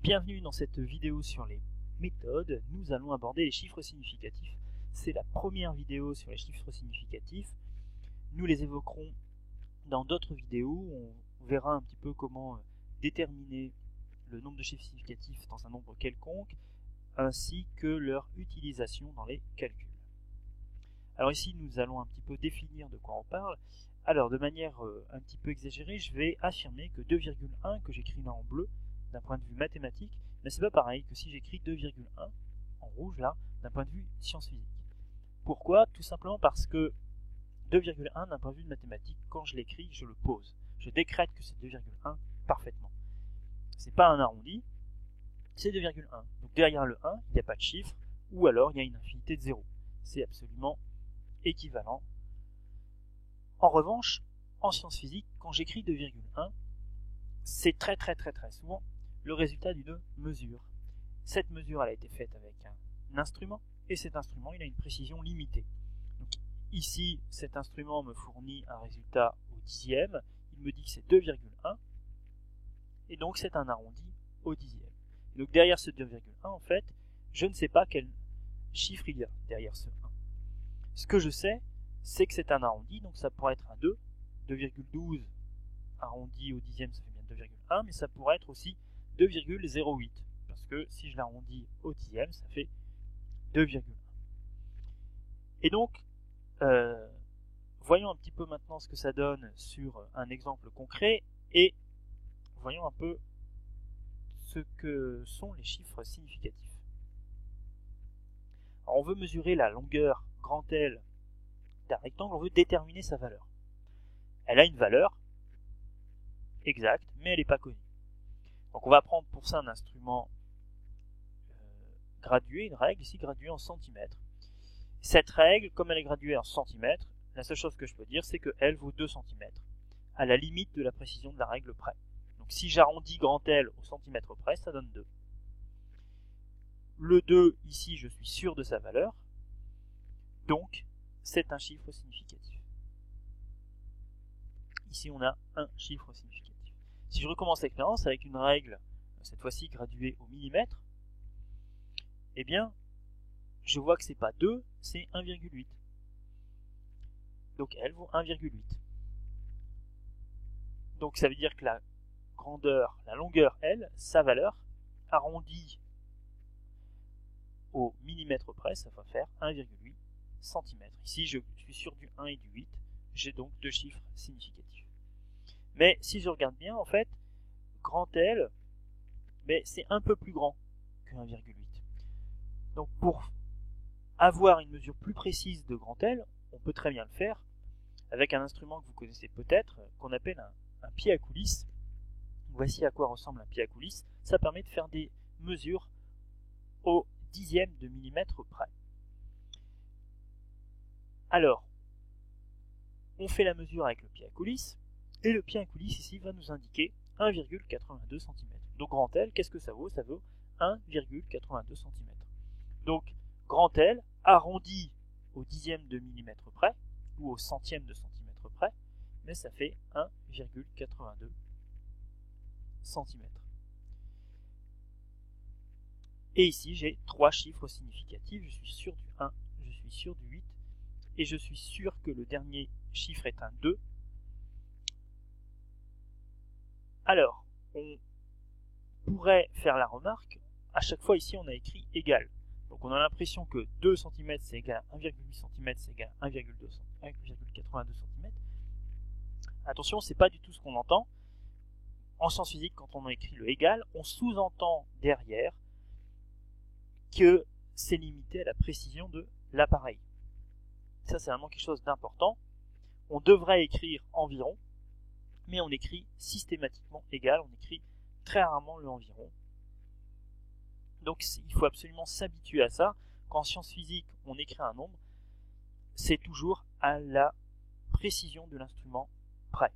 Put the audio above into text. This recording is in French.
Bienvenue dans cette vidéo sur les méthodes. Nous allons aborder les chiffres significatifs. C'est la première vidéo sur les chiffres significatifs. Nous les évoquerons dans d'autres vidéos. On verra un petit peu comment déterminer le nombre de chiffres significatifs dans un nombre quelconque, ainsi que leur utilisation dans les calculs. Alors ici, nous allons un petit peu définir de quoi on parle. Alors, de manière un petit peu exagérée, je vais affirmer que 2,1, que j'écris là en bleu, d'un point de vue mathématique, mais c'est pas pareil que si j'écris 2,1 en rouge là, d'un point de vue sciences physiques. Pourquoi? Tout simplement parce que 2,1 d'un point de vue de mathématiques, quand je l'écris, je le pose. Je décrète que c'est 2,1 parfaitement. C'est pas un arrondi, c'est 2,1. Donc derrière le 1, il n'y a pas de chiffre, ou alors il y a une infinité de 0. C'est absolument équivalent. En revanche, en sciences physiques, quand j'écris 2,1, c'est très souvent le résultat d'une mesure. Cette mesure elle a été faite avec un instrument, et cet instrument il a une précision limitée. Donc, ici, cet instrument me fournit un résultat au dixième, il me dit que c'est 2,1, et donc c'est un arrondi au dixième. Et donc derrière ce 2,1, en fait, je ne sais pas quel chiffre il y a derrière ce 1. Ce que je sais, c'est que c'est un arrondi, donc ça pourrait être un 2, 2,12 arrondi au dixième, ça fait bien 2,1, mais ça pourrait être aussi 2,08, parce que si je l'arrondis au dixième, ça fait 2,1. Et donc, voyons un petit peu maintenant ce que ça donne sur un exemple concret, et voyons un peu ce que sont les chiffres significatifs. Alors, on veut mesurer la longueur grand L d'un rectangle, on veut déterminer sa valeur. Elle a une valeur exacte, mais elle n'est pas connue. Donc on va prendre pour ça un instrument gradué, une règle ici graduée en centimètres. Cette règle, comme elle est graduée en centimètres, la seule chose que je peux dire, c'est qu'elle vaut 2 cm, à la limite de la précision de la règle près. Donc si j'arrondis grand L au centimètre près, ça donne 2. Le 2, ici, je suis sûr de sa valeur, donc c'est un chiffre significatif. Ici, on a un chiffre significatif. Si je recommence l'expérience avec une règle, cette fois-ci graduée au millimètre, eh bien, je vois que c'est pas 2, c'est 1,8. Donc elle vaut 1,8. Donc ça veut dire que la longueur L, sa valeur, arrondie au millimètre près, ça va faire 1,8 cm. Ici, je suis sûr du 1 et du 8, j'ai donc deux chiffres significatifs. Mais si je regarde bien, en fait, grand L, c'est un peu plus grand que 1,8. Donc pour avoir une mesure plus précise de grand L, on peut très bien le faire avec un instrument que vous connaissez peut-être, qu'on appelle un pied à coulisses. Voici à quoi ressemble un pied à coulisses. Ça permet de faire des mesures au dixième de millimètre près. Alors, on fait la mesure avec le pied à coulisses, et le pied à coulisses ici va nous indiquer 1,82 cm. Donc grand L, qu'est-ce que ça vaut? Ça vaut 1,82 cm. Donc grand L arrondi au dixième de millimètre près, ou au centième de centimètre près, mais ça fait 1,82 cm. Et ici j'ai trois chiffres significatifs, je suis sûr du 1, je suis sûr du 8, et je suis sûr que le dernier chiffre est un 2. Alors, on pourrait faire la remarque, à chaque fois ici on a écrit égal. Donc on a l'impression que 2 cm c'est égal à 1,8 cm c'est égal à 1,82 cm. Attention, c'est pas du tout ce qu'on entend. En sciences physiques, quand on écrit le égal, on sous-entend derrière que c'est limité à la précision de l'appareil. Ça c'est vraiment quelque chose d'important. On devrait écrire environ, mais on écrit systématiquement égal, on écrit très rarement le environ. Donc il faut absolument s'habituer à ça. Quand en sciences physiques on écrit un nombre, c'est toujours à la précision de l'instrument près.